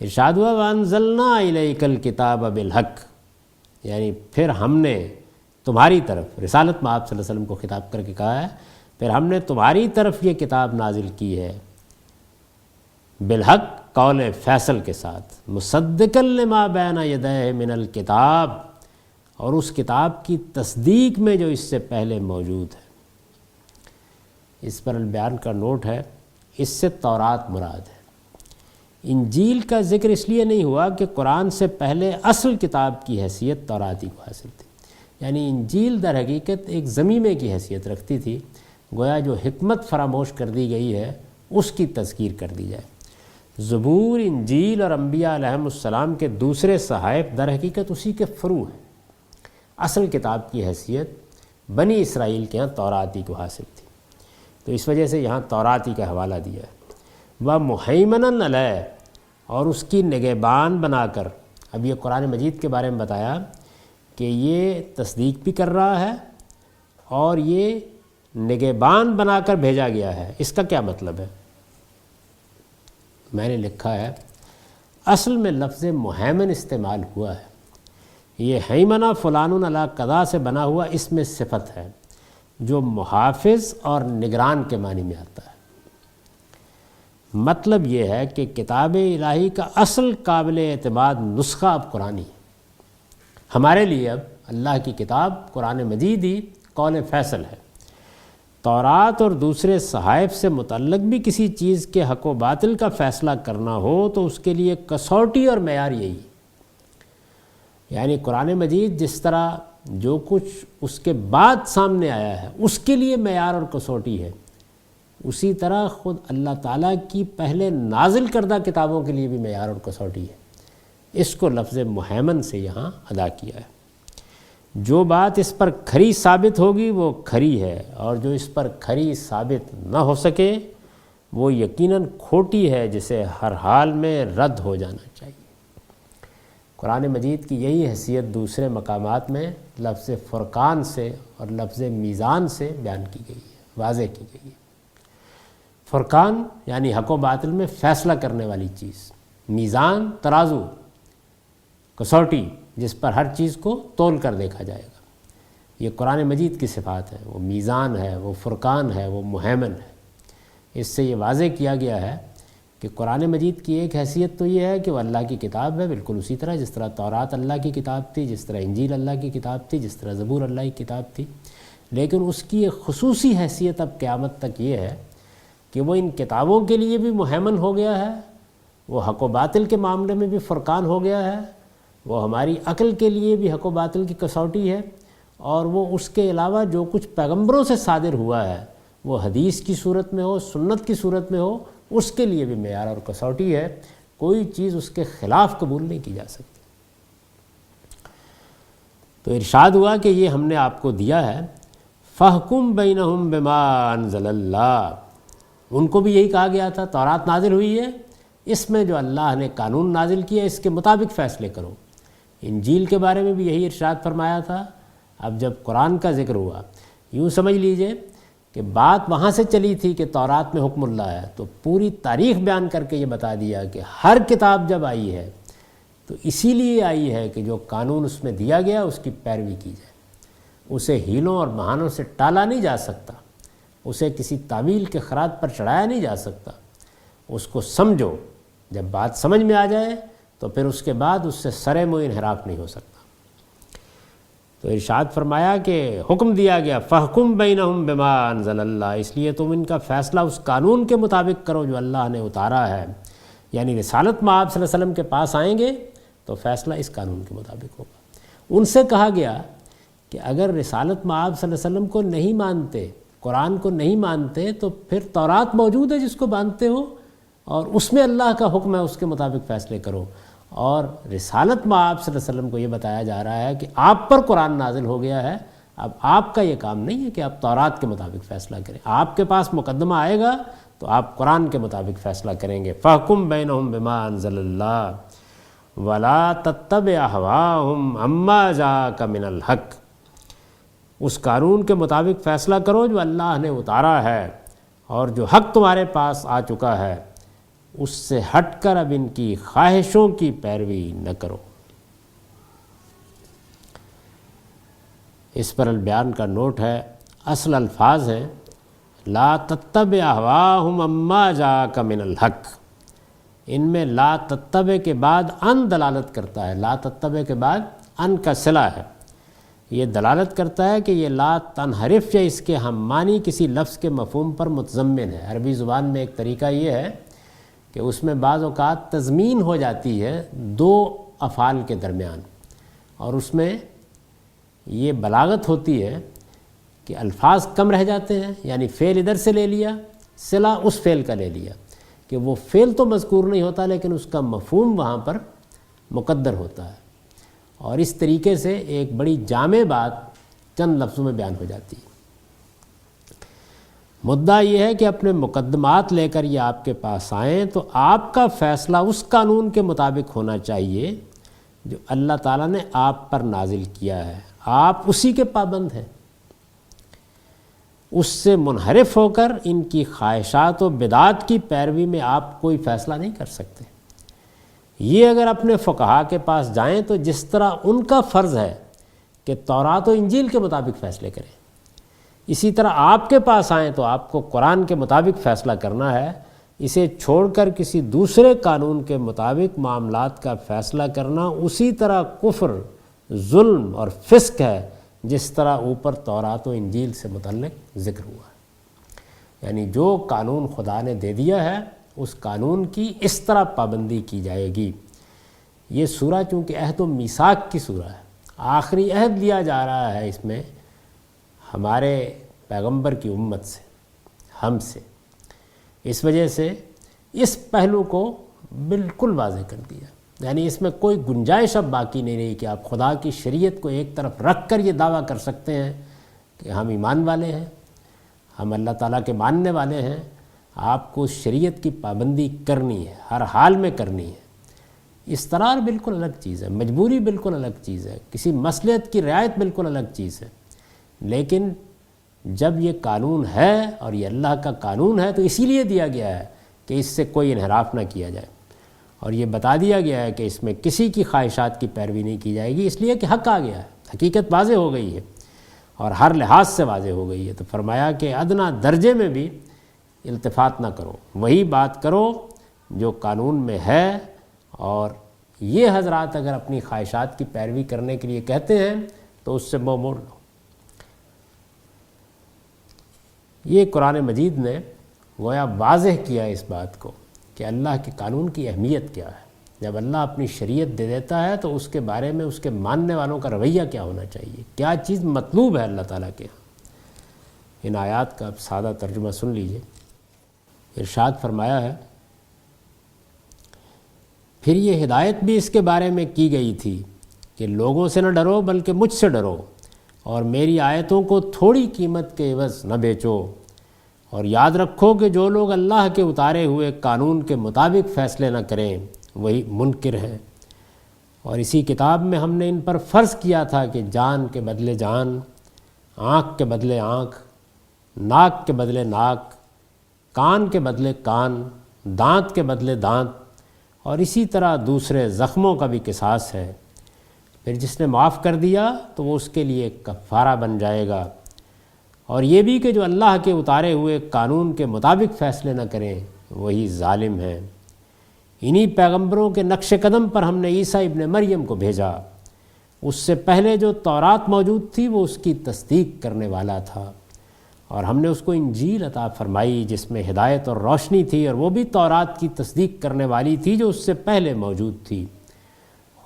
ارشاد ہوا وَأَنزَلْنَا إِلَيْكَ الْكِتَابَ بِالْحَقِّ، یعنی پھر ہم نے تمہاری طرف، رسالت میں آپ صلی اللہ علیہ وسلم کو خطاب کر کے کہا ہے، پھر ہم نے تمہاری طرف یہ کتاب نازل کی ہے بالحق، قول فیصل کے ساتھ، مصدقا لما بین یدیہ من الکتاب، اور اس کتاب کی تصدیق میں جو اس سے پہلے موجود ہے۔ اس پر البیان کا نوٹ ہے، اس سے تورات مراد ہے۔ انجیل کا ذکر اس لیے نہیں ہوا کہ قرآن سے پہلے اصل کتاب کی حیثیت توراتی کو حاصل تھی، یعنی انجیل در حقیقت ایک ضمیمے کی حیثیت رکھتی تھی، گویا جو حکمت فراموش کر دی گئی ہے اس کی تذکیر کر دی جائے۔ زبور، انجیل اور انبیاء علیہم السلام کے دوسرے صحائف در حقیقت اسی کے فروع ہیں۔ اصل کتاب کی حیثیت بنی اسرائیل کے ہاں توراتی کو حاصل تھی، تو اس وجہ سے یہاں توراتی کا حوالہ دیا ہے۔ وَمُحَیْمَنًا عَلَیہ، اور اس کی نگہبان بنا کر، اب یہ قرآن مجید کے بارے میں بتایا کہ یہ تصدیق بھی کر رہا ہے اور یہ نگہبان بنا کر بھیجا گیا ہے۔ اس کا کیا مطلب ہے؟ میں نے لکھا ہے اصل میں لفظ مہیمن استعمال ہوا ہے، یہ ہیمنہ فلان علی قضا سے بنا ہوا اسم صفت ہے جو محافظ اور نگران کے معنی میں آتا ہے۔ مطلب یہ ہے کہ کتاب الہی کا اصل قابل اعتماد نسخہ اب قرآن ہی ہے۔ ہمارے لیے اب اللہ کی کتاب قرآن مجید ہی قول فیصل ہے۔ تورات اور دوسرے صحائف سے متعلق بھی کسی چیز کے حق و باطل کا فیصلہ کرنا ہو تو اس کے لیے کسوٹی اور معیار یہی ہے۔ یعنی قرآن مجید جس طرح جو کچھ اس کے بعد سامنے آیا ہے اس کے لیے معیار اور کسوٹی ہے، اسی طرح خود اللہ تعالیٰ کی پہلے نازل کردہ کتابوں کے لیے بھی معیار اور کسوٹی ہے۔ اس کو لفظ مہیمن سے یہاں ادا کیا ہے۔ جو بات اس پر کھری ثابت ہوگی وہ کھری ہے، اور جو اس پر کھری ثابت نہ ہو سکے وہ یقیناً کھوٹی ہے جسے ہر حال میں رد ہو جانا چاہیے۔ قرآن مجید کی یہی حیثیت دوسرے مقامات میں لفظ فرقان سے اور لفظ میزان سے بیان کی گئی ہے، واضح کی گئی ہے۔ فرقان یعنی حق و باطل میں فیصلہ کرنے والی چیز، میزان ترازو، کسوٹی جس پر ہر چیز کو تول کر دیکھا جائے گا۔ یہ قرآن مجید کی صفات ہے، وہ میزان ہے، وہ فرقان ہے، وہ مہیمن ہے۔ اس سے یہ واضح کیا گیا ہے کہ قرآن مجید کی ایک حیثیت تو یہ ہے کہ وہ اللہ کی کتاب ہے، بالکل اسی طرح جس طرح تورات اللہ کی کتاب تھی، جس طرح انجیل اللہ کی کتاب تھی، جس طرح زبور اللہ کی کتاب تھی، لیکن اس کی ایک خصوصی حیثیت اب قیامت تک یہ ہے کہ وہ ان کتابوں کے لیے بھی مہیمن ہو گیا ہے، وہ حق و باطل کے معاملے میں بھی فرقان ہو گیا ہے، وہ ہماری عقل کے لیے بھی حق و باطل کی کسوٹی ہے، اور وہ اس کے علاوہ جو کچھ پیغمبروں سے صادر ہوا ہے وہ حدیث کی صورت میں ہو، سنت کی صورت میں ہو، اس کے لیے بھی معیار اور کسوٹی ہے۔ کوئی چیز اس کے خلاف قبول نہیں کی جا سکتی۔ تو ارشاد ہوا کہ یہ ہم نے آپ کو دیا ہے، فَاحْكُم بَيْنَهُم بِمَا أَنزَلَ اللَّهُ۔ ان کو بھی یہی کہا گیا تھا، تورات نازل ہوئی ہے، اس میں جو اللہ نے قانون نازل کیا اس کے مطابق فیصلے کرو۔ انجیل کے بارے میں بھی یہی ارشاد فرمایا تھا۔ اب جب قرآن کا ذکر ہوا، یوں سمجھ لیجئے کہ بات وہاں سے چلی تھی کہ تورات میں حکم اللہ ہے، تو پوری تاریخ بیان کر کے یہ بتا دیا کہ ہر کتاب جب آئی ہے تو اسی لیے آئی ہے کہ جو قانون اس میں دیا گیا اس کی پیروی کی جائے، اسے ہیلوں اور بہانوں سے ٹالا نہیں جا سکتا، اسے کسی تعویل کے خراج پر چڑھایا نہیں جا سکتا۔ اس کو سمجھو، جب بات سمجھ میں آ جائے تو پھر اس کے بعد اس سے سرے منہ انحراف نہیں ہو سکتا۔ تو ارشاد فرمایا کہ حکم دیا گیا فَاحْكُم بَيْنَهُم بِمَا أَنزَلَ اللَّهُ، اس لیے تم ان کا فیصلہ اس قانون کے مطابق کرو جو اللہ نے اتارا ہے۔ یعنی رسالت میں آپ صلی اللہ علیہ وسلم کے پاس آئیں گے تو فیصلہ اس قانون کے مطابق ہوگا۔ ان سے کہا گیا کہ اگر رسالت میں آپ صلی اللہ علیہ وسلم کو نہیں مانتے، قرآن کو نہیں مانتے، تو پھر تورات موجود ہے جس کو مانتے ہو، اور اس میں اللہ کا حکم ہے، اس کے مطابق فیصلے کرو۔ اور رسالت میں آپ صلی اللہ علیہ وسلم کو یہ بتایا جا رہا ہے کہ آپ پر قرآن نازل ہو گیا ہے، اب آپ کا یہ کام نہیں ہے کہ آپ تورات کے مطابق فیصلہ کریں، آپ کے پاس مقدمہ آئے گا تو آپ قرآن کے مطابق فیصلہ کریں گے۔ فَاحْكُم بَيْنَهُم بِمَا أَنزَلَ اللَّهُ وَلَا تَتَّبِعْ أَهْوَاءَهُمْ عَمَّا جَاءَكَ مِنَ الْحَقِّ، اس قانون کے مطابق فیصلہ کرو جو اللہ نے اتارا ہے، اور جو حق تمہارے پاس آ چکا ہے اس سے ہٹ کر اب ان کی خواہشوں کی پیروی نہ کرو۔ اس پر البیان کا نوٹ ہے، اصل الفاظ ہیں لا تتبع اهواءهم عما جاءك من الحق، ان میں لا تتبع کے بعد ان دلالت کرتا ہے، لا تتبع کے بعد ان کا صلہ ہے، یہ دلالت کرتا ہے کہ یہ لا تنحرف یا اس کے ہم معنی کسی لفظ کے مفہوم پر متضمن ہے۔ عربی زبان میں ایک طریقہ یہ ہے کہ اس میں بعض اوقات تضمین ہو جاتی ہے دو افعال کے درمیان، اور اس میں یہ بلاغت ہوتی ہے کہ الفاظ کم رہ جاتے ہیں، یعنی فعل ادھر سے لے لیا، صلہ اس فعل کا لے لیا، کہ وہ فعل تو مذکور نہیں ہوتا لیکن اس کا مفہوم وہاں پر مقدر ہوتا ہے، اور اس طریقے سے ایک بڑی جامع بات چند لفظوں میں بیان ہو جاتی ہے۔ مدعا یہ ہے کہ اپنے مقدمات لے کر یہ آپ کے پاس آئیں تو آپ کا فیصلہ اس قانون کے مطابق ہونا چاہیے جو اللہ تعالیٰ نے آپ پر نازل کیا ہے آپ اسی کے پابند ہیں، اس سے منحرف ہو کر ان کی خواہشات و بدعات کی پیروی میں آپ کوئی فیصلہ نہیں کر سکتے۔ یہ اگر اپنے فقہا کے پاس جائیں تو جس طرح ان کا فرض ہے کہ تورات و انجیل کے مطابق فیصلے کریں، اسی طرح آپ کے پاس آئیں تو آپ کو قرآن کے مطابق فیصلہ کرنا ہے۔ اسے چھوڑ کر کسی دوسرے قانون کے مطابق معاملات کا فیصلہ کرنا اسی طرح کفر، ظلم اور فسق ہے جس طرح اوپر تورات و انجیل سے متعلق ذکر ہوا ہے۔ یعنی جو قانون خدا نے دے دیا ہے اس قانون کی اس طرح پابندی کی جائے گی۔ یہ سورہ چونکہ عہد و میثاق کی سورہ ہے، آخری عہد لیا جا رہا ہے اس میں ہمارے پیغمبر کی امت سے، ہم سے، اس وجہ سے اس پہلو کو بالکل واضح کر دیا۔ یعنی اس میں کوئی گنجائش اب باقی نہیں رہی کہ آپ خدا کی شریعت کو ایک طرف رکھ کر یہ دعویٰ کر سکتے ہیں کہ ہم ایمان والے ہیں، ہم اللہ تعالیٰ کے ماننے والے ہیں۔ آپ کو اس شریعت کی پابندی کرنی ہے، ہر حال میں کرنی ہے۔ اضطرار بالکل الگ چیز ہے، مجبوری بالکل الگ چیز ہے، کسی مصلحت کی رعایت بالکل الگ چیز ہے۔ لیکن جب یہ قانون ہے اور یہ اللہ کا قانون ہے تو اسی لیے دیا گیا ہے کہ اس سے کوئی انحراف نہ کیا جائے، اور یہ بتا دیا گیا ہے کہ اس میں کسی کی خواہشات کی پیروی نہیں کی جائے گی، اس لیے کہ حق آ گیا ہے، حقیقت واضح ہو گئی ہے اور ہر لحاظ سے واضح ہو گئی ہے۔ تو فرمایا کہ ادنا درجے میں بھی التفات نہ کرو، وہی بات کرو جو قانون میں ہے، اور یہ حضرات اگر اپنی خواہشات کی پیروی کرنے کے لیے کہتے ہیں تو اس سے منہ موڑ لو۔ یہ قرآن مجید نے گویا واضح کیا اس بات کو کہ اللہ کے قانون کی اہمیت کیا ہے۔ جب اللہ اپنی شریعت دے دیتا ہے تو اس کے بارے میں اس کے ماننے والوں کا رویہ کیا ہونا چاہیے، کیا چیز مطلوب ہے اللہ تعالیٰ کے ہاں۔ ان آیات کا اب سادہ ترجمہ سن لیجئے۔ ارشاد فرمایا ہے، پھر یہ ہدایت بھی اس کے بارے میں کی گئی تھی کہ لوگوں سے نہ ڈرو بلکہ مجھ سے ڈرو، اور میری آیتوں کو تھوڑی قیمت کے عوض نہ بیچو، اور یاد رکھو کہ جو لوگ اللہ کے اتارے ہوئے قانون کے مطابق فیصلے نہ کریں وہی منکر ہیں۔ اور اسی کتاب میں ہم نے ان پر فرض کیا تھا کہ جان کے بدلے جان، آنکھ کے بدلے آنکھ، ناک کے بدلے ناک، کان کے بدلے کان، دانت کے بدلے دانت، اور اسی طرح دوسرے زخموں کا بھی قصاص ہے۔ پھر جس نے معاف کر دیا تو وہ اس کے لیے کفارہ بن جائے گا، اور یہ بھی کہ جو اللہ کے اتارے ہوئے قانون کے مطابق فیصلے نہ کریں وہی ظالم ہیں۔ انہی پیغمبروں کے نقش قدم پر ہم نے عیسیٰ ابن مریم کو بھیجا، اس سے پہلے جو تورات موجود تھی وہ اس کی تصدیق کرنے والا تھا، اور ہم نے اس کو انجیل عطا فرمائی جس میں ہدایت اور روشنی تھی، اور وہ بھی تورات کی تصدیق کرنے والی تھی جو اس سے پہلے موجود تھی،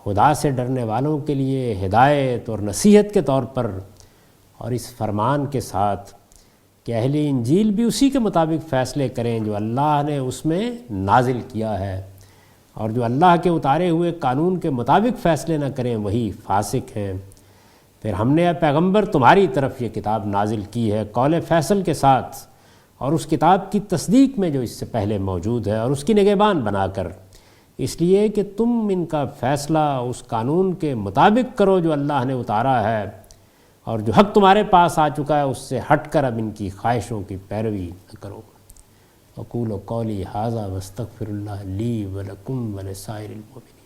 خدا سے ڈرنے والوں کے لیے ہدایت اور نصیحت کے طور پر، اور اس فرمان کے ساتھ کہ اہل انجیل بھی اسی کے مطابق فیصلے کریں جو اللہ نے اس میں نازل کیا ہے، اور جو اللہ کے اتارے ہوئے قانون کے مطابق فیصلے نہ کریں وہی فاسق ہیں۔ پھر ہم نے اے پیغمبر تمہاری طرف یہ کتاب نازل کی ہے قول فیصل کے ساتھ، اور اس کتاب کی تصدیق میں جو اس سے پہلے موجود ہے، اور اس کی نگہبان بنا کر، اس لیے کہ تم ان کا فیصلہ اس قانون کے مطابق کرو جو اللہ نے اتارا ہے، اور جو حق تمہارے پاس آ چکا ہے اس سے ہٹ کر اب ان کی خواہشوں کی پیروی نہ کرو۔ اقول قولی ھذا واستغفر اللہ لی ولکم ولسائر المؤمنین۔